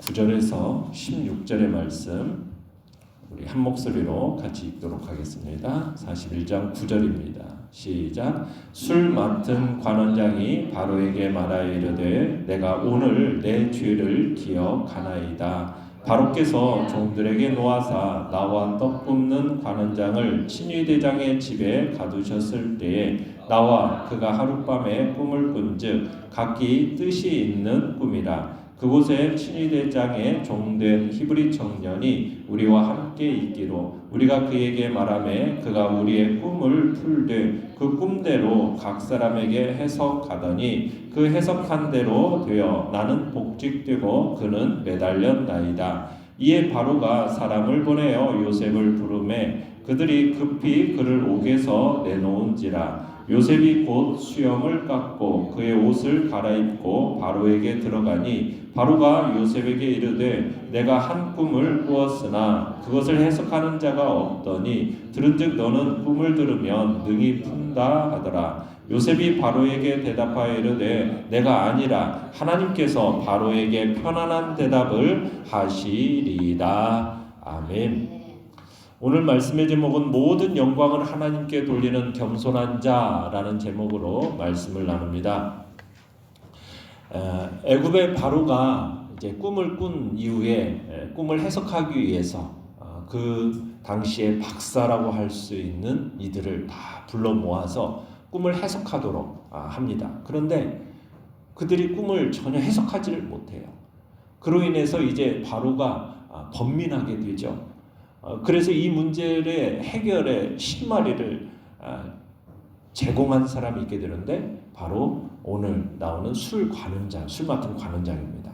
9절에서 16절의 말씀 우리 한 목소리로 같이 읽도록 하겠습니다. 41장 9절입니다. 시작. 술 맡은 관원장이 바로에게 말하여 이르되 내가 오늘 내 죄를 기억하나이다. 바로께서 종들에게 놓아사 나와 떡 굽는 관원장을 친위대장의 집에 가두셨을 때에 나와 그가 하룻밤에 꿈을 꾼즉 각기 뜻이 있는 꿈이라. 그곳에 친위대장의 종된 히브리 청년이 우리와 함께 있기로 우리가 그에게 말하매 그가 우리의 꿈을 풀되 그 꿈대로 각 사람에게 해석하더니 그 해석한 대로 되어 나는 복직되고 그는 매달렸나이다. 이에 바로가 사람을 보내어 요셉을 부르매 그들이 급히 그를 옥에서 내놓은지라. 요셉이 곧 수염을 깎고 그의 옷을 갈아입고 바로에게 들어가니 바로가 요셉에게 이르되 내가 한 꿈을 꾸었으나 그것을 해석하는 자가 없더니 들은즉 너는 꿈을 들으면 능히 푼다 하더라. 요셉이 바로에게 대답하여 이르되 내가 아니라 하나님께서 바로에게 편안한 대답을 하시리이다. 아멘. 오늘 말씀의 제목은 모든 영광을 하나님께 돌리는 겸손한 자라는 제목으로 말씀을 나눕니다. 애굽의 바로가 이제 꿈을 꾼 이후에 꿈을 해석하기 위해서 그 당시에 박사라고 할 수 있는 이들을 다 불러 모아서 꿈을 해석하도록 합니다. 그런데 그들이 꿈을 전혀 해석하지를 못해요. 그로 인해서 이제 바로가 번민하게 되죠. 그래서 이 문제의 해결의 실마리를 제공한 사람이 있게 되는데 바로 오늘 나오는 술 맡은 관원장입니다.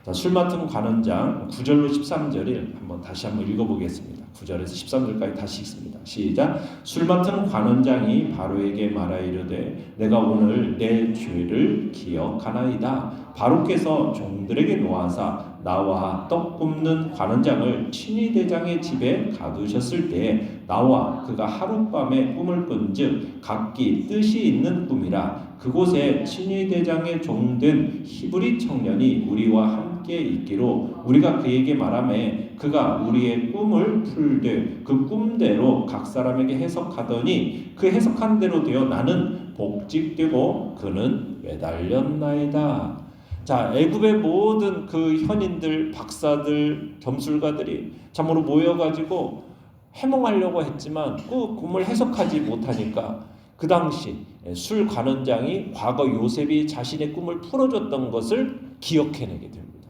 자, 술 맡은 관원장 9절로 13절을 다시 한번 읽어보겠습니다. 9절에서 13절까지 다시 읽습니다. 시작. 술 맡은 관원장이 바로에게 말하여 이르되 내가 오늘 내 죄를 기억하나이다. 바로께서 종들에게 놓아사 나와 떡 굽는 관원장을 친위대장의 집에 가두셨을 때에 나와 그가 하룻밤에 꿈을 꾼즉 각기 뜻이 있는 꿈이라. 그곳에 친위대장의 종된 히브리 청년이 우리와 함께 있기로 우리가 그에게 말하매 그가 우리의 꿈을 풀되 그 꿈대로 각 사람에게 해석하더니 그 해석한 대로 되어 나는 복직되고 그는 매달렸나이다. 자, 애굽의 모든 그 현인들, 박사들, 점술가들이 참으로 모여가지고 해몽하려고 했지만 그 꿈을 해석하지 못하니까 그 당시 술 관원장이 과거 요셉이 자신의 꿈을 풀어줬던 것을 기억해내게 됩니다.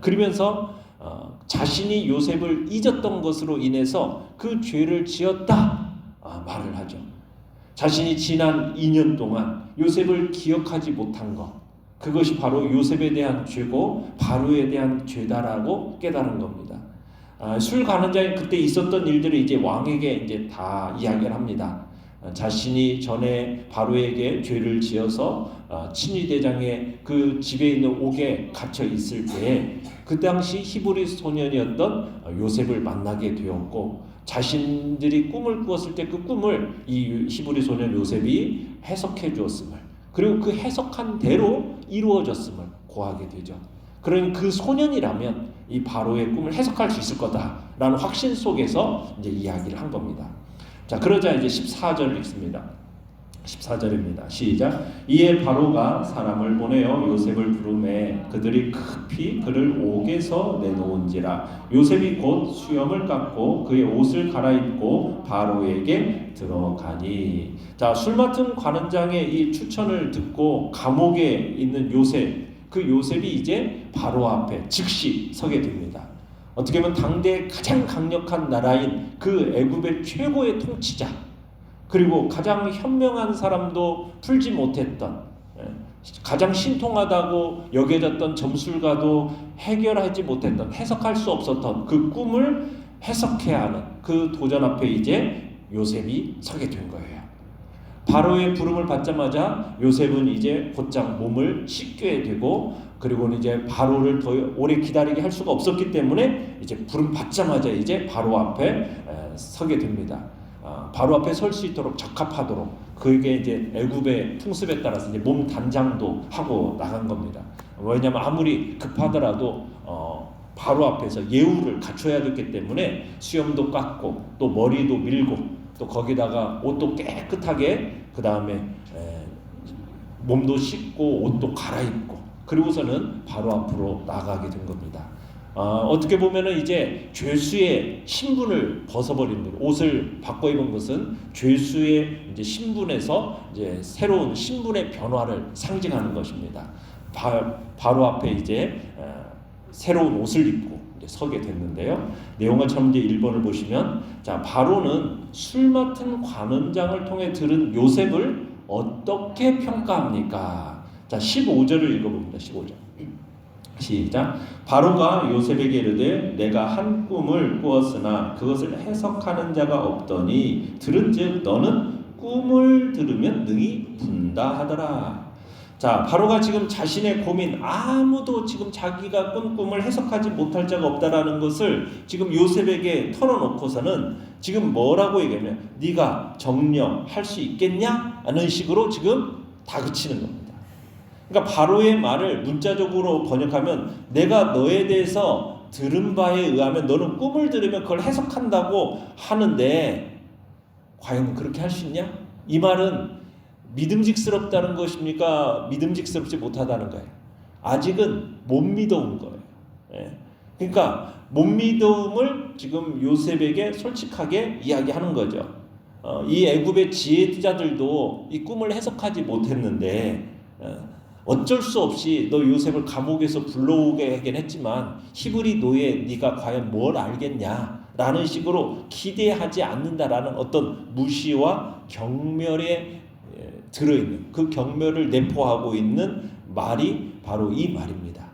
그러면서 자신이 요셉을 잊었던 것으로 인해서 그 죄를 지었다 말을 하죠. 자신이 지난 2년 동안 요셉을 기억하지 못한 것, 그것이 바로 요셉에 대한 죄고 바로에 대한 죄다라고 깨달은 겁니다. 술 관원장이 그때 있었던 일들을 이제 왕에게 이제 다 이야기를 합니다. 자신이 전에 바로에게 죄를 지어서 친위대장의 그 집에 있는 옥에 갇혀 있을 때에 그 당시 히브리 소년이었던 요셉을 만나게 되었고 자신들이 꿈을 꾸었을 때 그 꿈을 이 히브리 소년 요셉이 해석해 주었음을 그리고 그 해석한 대로 이루어졌음을 고하게 되죠. 그러니 그 소년이라면 이 바로의 꿈을 해석할 수 있을 거다라는 확신 속에서 이제 이야기를 한 겁니다. 자, 그러자 이제 14절 읽습니다. 14절입니다. 시작. 이에 바로가 사람을 보내어 요셉을 부르매 그들이 급히 그를 옥에서 내놓은지라. 요셉이 곧 수염을 깎고 그의 옷을 갈아입고 바로에게 들어가니. 자, 술 맡은 관원장의 이 추천을 듣고 감옥에 있는 요셉, 그 요셉이 이제 바로 앞에 즉시 서게 됩니다. 어떻게 보면 당대 가장 강력한 나라인 그 애굽의 최고의 통치자, 그리고 가장 현명한 사람도 풀지 못했던, 가장 신통하다고 여겨졌던 점술가도 해결하지 못했던, 해석할 수 없었던 그 꿈을 해석해야 하는 그 도전 앞에 이제 요셉이 서게 된 거예요. 바로의 부름을 받자마자 요셉은 이제 곧장 몸을 씻게 되고, 그리고는 이제 바로를 더 오래 기다리게 할 수가 없었기 때문에 이제 부름 받자마자 이제 바로 앞에 서게 됩니다. 바로 앞에 설 수 있도록 적합하도록 그게 이제 애굽의 풍습에 따라서 이제 몸 단장도 하고 나간 겁니다. 왜냐하면 아무리 급하더라도 바로 앞에서 예우를 갖춰야 됐기 때문에 수염도 깎고 또 머리도 밀고 또 거기다가 옷도 깨끗하게 그 다음에 몸도 씻고 옷도 갈아입고 그리고서는 바로 앞으로 나가게 된 겁니다. 어떻게 보면은 이제 죄수의 신분을 벗어버리는 거예요. 옷을 바꿔 입은 것은 죄수의 이제 신분에서 이제 새로운 신분의 변화를 상징하는 것입니다. 바로 앞에 이제 새로운 옷을 입고 이제 서게 됐는데요. 내용과처럼 이제 1번을 보시면 자 바로는 술 맡은 관원장을 통해 들은 요셉을 어떻게 평가합니까? 자 15절을 읽어봅니다. 15절. 시작. 바로가 요셉에게 이르되 내가 한 꿈을 꾸었으나 그것을 해석하는 자가 없더니 들은즉 너는 꿈을 들으면 능히 분다 하더라. 자 바로가 지금 자신의 고민 아무도 지금 자기가 꾼 꿈을 해석하지 못할 자가 없다라는 것을 지금 요셉에게 털어놓고서는 지금 뭐라고 얘기하면 네가 정령할 수 있겠냐? 하는 식으로 지금 다그치는 겁니다. 그러니까 바로의 말을 문자적으로 번역하면 내가 너에 대해서 들은 바에 의하면 너는 꿈을 들으면 그걸 해석한다고 하는데 과연 그렇게 할 수 있냐? 이 말은 믿음직스럽다는 것입니까? 믿음직스럽지 못하다는 거예요. 아직은 못 믿어온 거예요. 그러니까 못 믿어움을 지금 요셉에게 솔직하게 이야기하는 거죠. 이 애굽의 지혜자들도 이 꿈을 해석하지 못했는데 어쩔 수 없이 너 요셉을 감옥에서 불러오게 하긴 했지만 히브리 노예 네가 과연 뭘 알겠냐 라는 식으로 기대하지 않는다라는 어떤 무시와 경멸에 들어있는 그 경멸을 내포하고 있는 말이 바로 이 말입니다.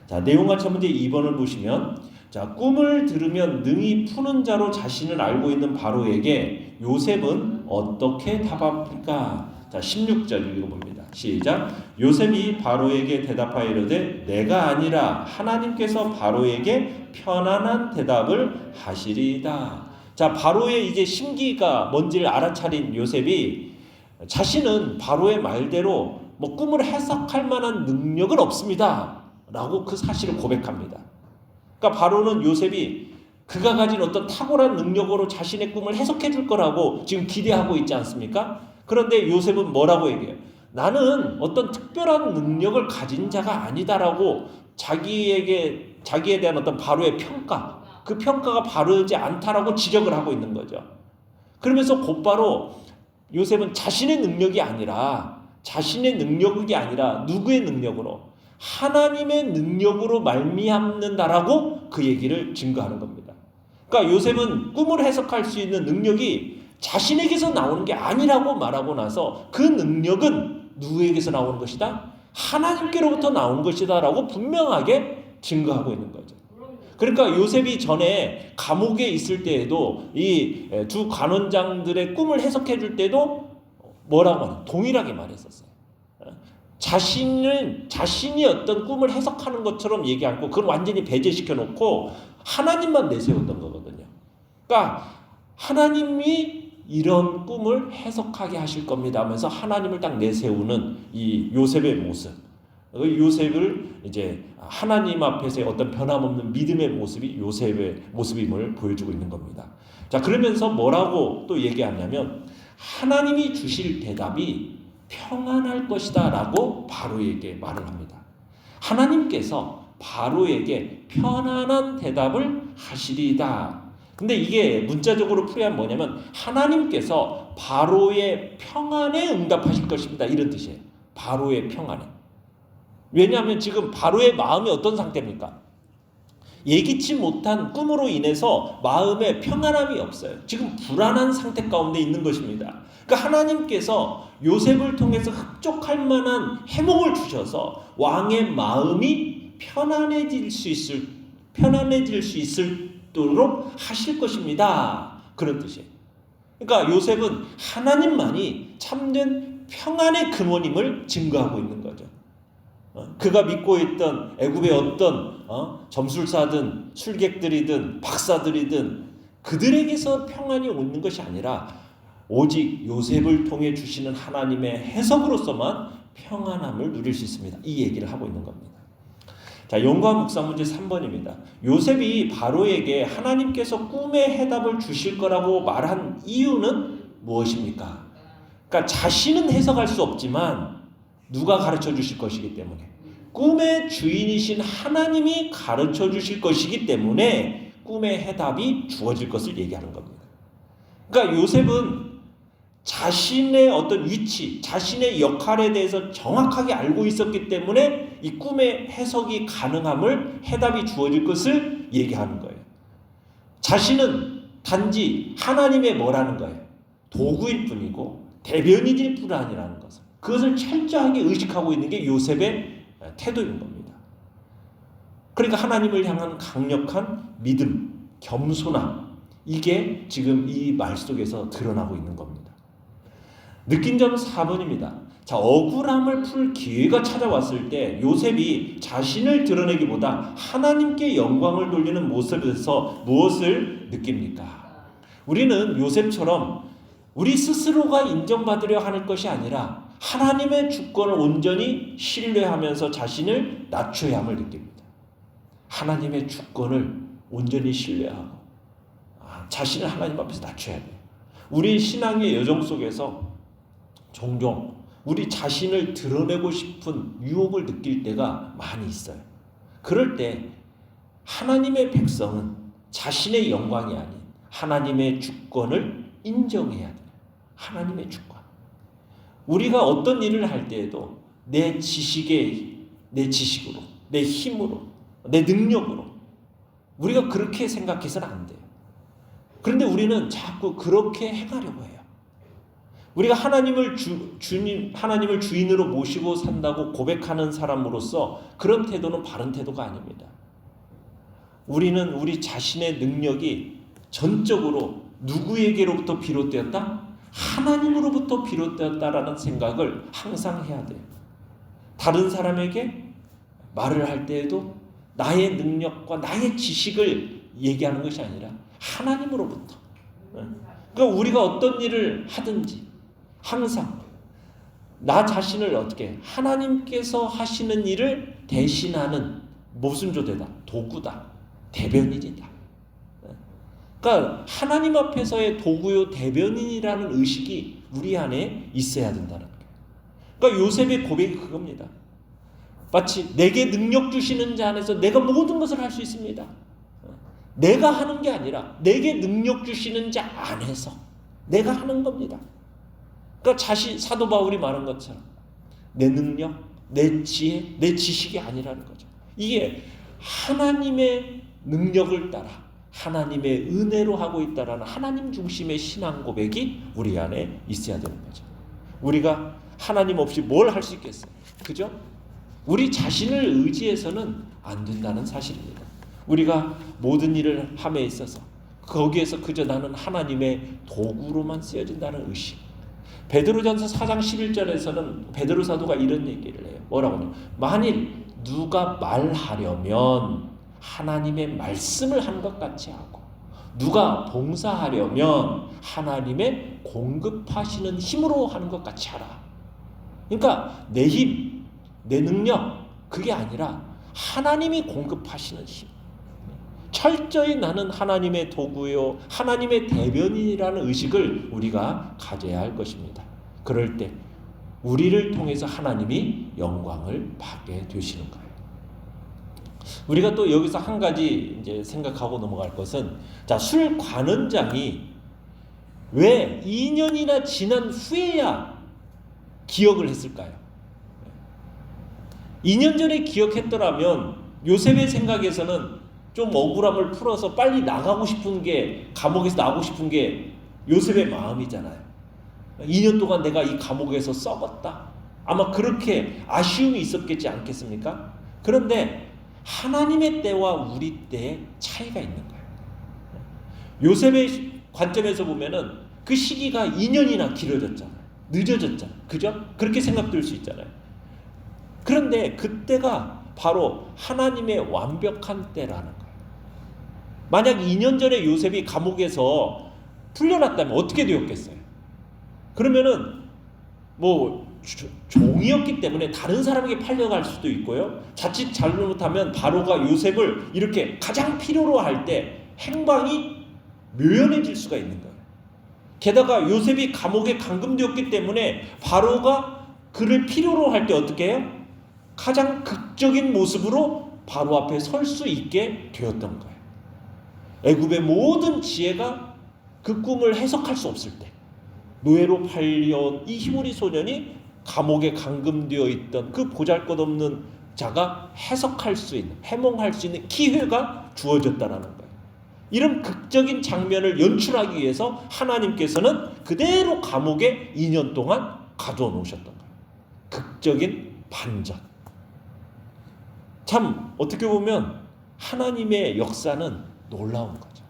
자 내용과 문제 2번을 보시면 자 꿈을 들으면 능히 푸는 자로 자신을 알고 있는 바로에게 요셉은 어떻게 답합니까? 자 16절 읽어봅니다. 시작. 요셉이 바로에게 대답하여 이르되 내가 아니라 하나님께서 바로에게 편안한 대답을 하시리이다. 자 바로의 이제 심기가 뭔지를 알아차린 요셉이 자신은 바로의 말대로 뭐 꿈을 해석할 만한 능력은 없습니다 라고 그 사실을 고백합니다. 그러니까 바로는 요셉이 그가 가진 어떤 탁월한 능력으로 자신의 꿈을 해석해 줄 거라고 지금 기대하고 있지 않습니까? 그런데 요셉은 뭐라고 얘기해요? 나는 어떤 특별한 능력을 가진 자가 아니다라고 자기에 대한 어떤 바로의 평가, 그 평가가 바르지 않다라고 지적을 하고 있는 거죠. 그러면서 곧바로 요셉은 자신의 능력이 아니라 누구의 능력으로? 하나님의 능력으로 말미암는다라고 그 얘기를 증거하는 겁니다. 그러니까 요셉은 꿈을 해석할 수 있는 능력이 자신에게서 나오는 게 아니라고 말하고 나서 그 능력은 누구에게서 나오는 것이다? 하나님께로부터 나오는 것이다 라고 분명하게 증거하고 있는 거죠. 그러니까 요셉이 전에 감옥에 있을 때에도 이 두 관원장들의 꿈을 해석해 줄 때도 뭐라고 하나? 동일하게 말했었어요. 자신이 어떤 꿈을 해석하는 것처럼 얘기하고 그걸 완전히 배제시켜 놓고 하나님만 내세웠던 거거든요. 그러니까 하나님이 이런 꿈을 해석하게 하실 겁니다 하면서 하나님을 딱 내세우는 이 요셉의 모습. 요셉을 이제 하나님 앞에서의 어떤 변함없는 믿음의 모습이 요셉의 모습임을 보여주고 있는 겁니다. 자, 그러면서 뭐라고 또 얘기하냐면 하나님이 주실 대답이 평안할 것이다 라고 바로에게 말을 합니다. 하나님께서 바로에게 편안한 대답을 하시리이다. 근데 이게 문자적으로 풀이하면 뭐냐면 하나님께서 바로의 평안에 응답하실 것입니다. 이런 뜻이에요. 바로의 평안에. 왜냐하면 지금 바로의 마음이 어떤 상태입니까? 예기치 못한 꿈으로 인해서 마음에 평안함이 없어요. 지금 불안한 상태 가운데 있는 것입니다. 그러니까 하나님께서 요셉을 통해서 흡족할 만한 해몽을 주셔서 왕의 마음이 편안해질 수 있도록 하실 것입니다. 그런 뜻이에요. 그러니까 요셉은 하나님만이 참된 평안의 근원임을 증거하고 있는 거죠. 그가 믿고 있던 애굽의 어떤 점술사든 술객들이든 박사들이든 그들에게서 평안이 오는 것이 아니라 오직 요셉을 통해 주시는 하나님의 해석으로서만 평안함을 누릴 수 있습니다. 이 얘기를 하고 있는 겁니다. 자, 연구와 묵상 문제 3번입니다. 요셉이 바로에게 하나님께서 꿈의 해답을 주실 거라고 말한 이유는 무엇입니까? 그러니까 자신은 해석할 수 없지만 누가 가르쳐 주실 것이기 때문에, 꿈의 주인이신 하나님이 가르쳐 주실 것이기 때문에 꿈의 해답이 주어질 것을 얘기하는 겁니다. 그러니까 요셉은 자신의 어떤 위치, 자신의 역할에 대해서 정확하게 알고 있었기 때문에 이 꿈의 해석이 가능함을, 해답이 주어질 것을 얘기하는 거예요. 자신은 단지 하나님의 뭐라는 거예요? 도구일 뿐이고 대변인일 뿐 아니라는 것을, 그것을 철저하게 의식하고 있는 게 요셉의 태도인 겁니다. 그러니까 하나님을 향한 강력한 믿음, 겸손함, 이게 지금 이 말 속에서 드러나고 있는 겁니다. 느낀 점 4번입니다. 자, 억울함을 풀 기회가 찾아왔을 때 요셉이 자신을 드러내기보다 하나님께 영광을 돌리는 모습에서 무엇을 느낍니까? 우리는 요셉처럼 우리 스스로가 인정받으려 하는 것이 아니라 하나님의 주권을 온전히 신뢰하면서 자신을 낮춰야 함을 느낍니다. 하나님의 주권을 온전히 신뢰하고 자신을 하나님 앞에서 낮춰야 돼요. 우리 신앙의 여정 속에서 종종 우리 자신을 드러내고 싶은 유혹을 느낄 때가 많이 있어요. 그럴 때 하나님의 백성은 자신의 영광이 아닌 하나님의 주권을 인정해야 돼요. 하나님의 주권. 우리가 어떤 일을 할 때에도 내 지식으로, 내 힘으로, 내 능력으로 우리가 그렇게 생각해서는 안 돼요. 그런데 우리는 자꾸 그렇게 행하려고 해요. 우리가 하나님을 주인으로 모시고 산다고 고백하는 사람으로서 그런 태도는 바른 태도가 아닙니다. 우리는 우리 자신의 능력이 전적으로 누구에게로부터 비롯되었다? 하나님으로부터 비롯되었다라는 생각을 항상 해야 돼요. 다른 사람에게 말을 할 때에도 나의 능력과 나의 지식을 얘기하는 것이 아니라 하나님으로부터. 그러니까 우리가 어떤 일을 하든지 항상 나 자신을 어떻게, 하나님께서 하시는 일을 대신하는 무슨 조대다? 도구다. 대변인이다. 그러니까 하나님 앞에서의 도구요 대변인이라는 의식이 우리 안에 있어야 된다는 거예요. 그러니까 요셉의 고백이 그겁니다. 마치 내게 능력 주시는 자 안에서 내가 모든 것을 할 수 있습니다. 내가 하는 게 아니라 내게 능력 주시는 자 안에서 내가 하는 겁니다. 그러니까 사도 바울이 말한 것처럼 내 능력, 내 지혜, 내 지식이 아니라는 거죠. 이게 하나님의 능력을 따라 하나님의 은혜로 하고 있다라는 하나님 중심의 신앙 고백이 우리 안에 있어야 되는 거죠. 우리가 하나님 없이 뭘 할 수 있겠어요? 그죠? 우리 자신을 의지해서는 안 된다는 사실입니다. 우리가 모든 일을 함에 있어서 거기에서 그저 나는 하나님의 도구로만 쓰여진다는 의식. 베드로전서 4장 11절에서는 베드로 사도가 이런 얘기를 해요. 뭐라고 하냐? 만일 누가 말하려면 하나님의 말씀을 한 것 같이 하고, 누가 봉사하려면 하나님의 공급하시는 힘으로 하는 것 같이 하라. 그러니까 내 힘, 내 능력, 그게 아니라 하나님이 공급하시는 힘. 철저히 나는 하나님의 도구요, 하나님의 대변인이라는 의식을 우리가 가져야 할 것입니다. 그럴 때 우리를 통해서 하나님이 영광을 받게 되시는 거예요. 우리가 또 여기서 한 가지 이제 생각하고 넘어갈 것은, 자, 술 관원장이 왜 2년이나 지난 후에야 기억을 했을까요? 2년 전에 기억했더라면 요셉의 생각에서는 좀 억울함을 풀어서 빨리 나가고 싶은 게, 감옥에서 나가고 싶은 게 요셉의 마음이잖아요. 2년 동안 내가 이 감옥에서 썩었다. 아마 그렇게 아쉬움이 있었겠지 않겠습니까? 그런데 하나님의 때와 우리 때의 차이가 있는 거예요. 요셉의 관점에서 보면은 그 시기가 2년이나 길어졌잖아요. 늦어졌잖아요. 그죠? 그렇게 생각될 수 있잖아요. 그런데 그때가 바로 하나님의 완벽한 때라는 거예요. 만약 2년 전에 요셉이 감옥에서 풀려났다면 어떻게 되었겠어요? 그러면은 뭐 종이었기 때문에 다른 사람에게 팔려갈 수도 있고요. 자칫 잘못하면 바로가 요셉을 이렇게 가장 필요로 할 때 행방이 묘연해질 수가 있는 거예요. 게다가 요셉이 감옥에 감금되었기 때문에 바로가 그를 필요로 할 때 어떻게 해요? 가장 극적인 모습으로 바로 앞에 설 수 있게 되었던 거예요. 애굽의 모든 지혜가 그 꿈을 해석할 수 없을 때, 노예로 팔려온 이 히브리 소년이 감옥에 감금되어 있던 그 보잘것없는 자가 해석할 수 있는, 해몽할 수 있는 기회가 주어졌다라는 거예요. 이런 극적인 장면을 연출하기 위해서 하나님께서는 그대로 감옥에 2년 동안 가두어 놓으셨던 거예요. 극적인 반전. 참 어떻게 보면 하나님의 역사는 놀라운 거죠.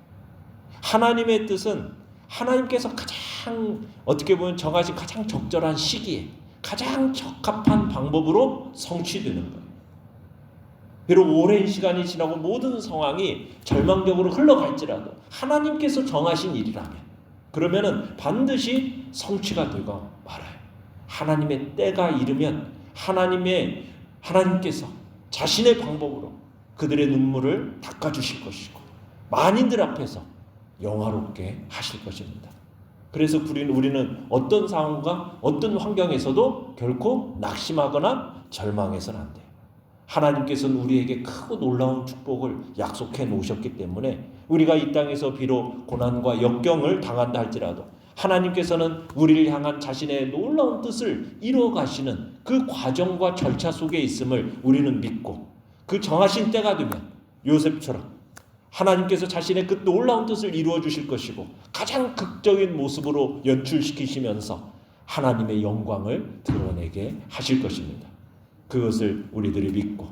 하나님의 뜻은 하나님께서 가장 어떻게 보면 정하신 가장 적절한 시기에 가장 적합한 방법으로 성취되는 거예요. 비록 오랜 시간이 지나고 모든 상황이 절망적으로 흘러갈지라도 하나님께서 정하신 일이라면 그러면은 반드시 성취가 되고 말아요. 하나님의 때가 이르면 하나님께서 자신의 방법으로 그들의 눈물을 닦아주실 것이고 만인들 앞에서 영화롭게 하실 것입니다. 그래서 우리는 어떤 상황과 어떤 환경에서도 결코 낙심하거나 절망해서는 안 돼요. 하나님께서는 우리에게 크고 놀라운 축복을 약속해 놓으셨기 때문에 우리가 이 땅에서 비록 고난과 역경을 당한다 할지라도 하나님께서는 우리를 향한 자신의 놀라운 뜻을 이루어가시는 그 과정과 절차 속에 있음을 우리는 믿고 그 정하신 때가 되면 요셉처럼 하나님께서 자신의 그 놀라운 뜻을 이루어 주실 것이고 가장 극적인 모습으로 연출시키시면서 하나님의 영광을 드러내게 하실 것입니다. 그것을 우리들이 믿고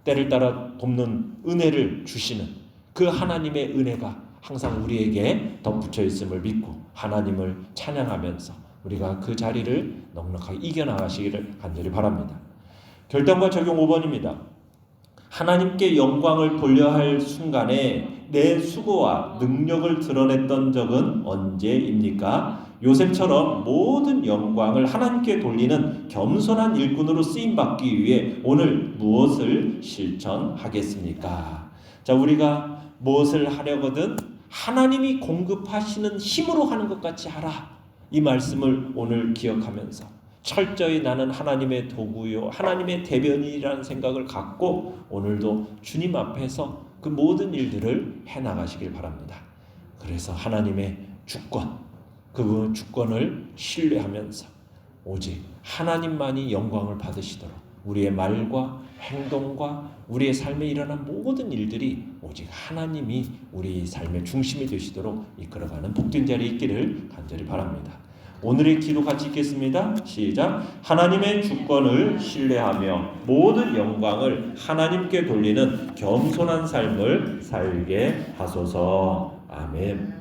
때를 따라 돕는 은혜를 주시는 그 하나님의 은혜가 항상 우리에게 덧붙여 있음을 믿고 하나님을 찬양하면서 우리가 그 자리를 넉넉하게 이겨나가시기를 간절히 바랍니다. 결단과 적용 5번입니다. 하나님께 영광을 돌려야 할 순간에 내 수고와 능력을 드러냈던 적은 언제입니까? 요셉처럼 모든 영광을 하나님께 돌리는 겸손한 일꾼으로 쓰임받기 위해 오늘 무엇을 실천하겠습니까? 자, 우리가 무엇을 하려거든 하나님이 공급하시는 힘으로 하는 것 같이 하라. 이 말씀을 오늘 기억하면서 철저히 나는 하나님의 도구요 하나님의 대변인이라는 생각을 갖고 오늘도 주님 앞에서 그 모든 일들을 해나가시길 바랍니다. 그래서 하나님의 주권, 그 주권을 신뢰하면서 오직 하나님만이 영광을 받으시도록 우리의 말과 행동과 우리의 삶에 일어난 모든 일들이 오직 하나님이 우리 삶의 중심이 되시도록 이끌어가는 복된 자리에 있기를 간절히 바랍니다. 오늘의 기도 같이 읽겠습니다. 시작. 하나님의 주권을 신뢰하며 모든 영광을 하나님께 돌리는 겸손한 삶을 살게 하소서. 아멘.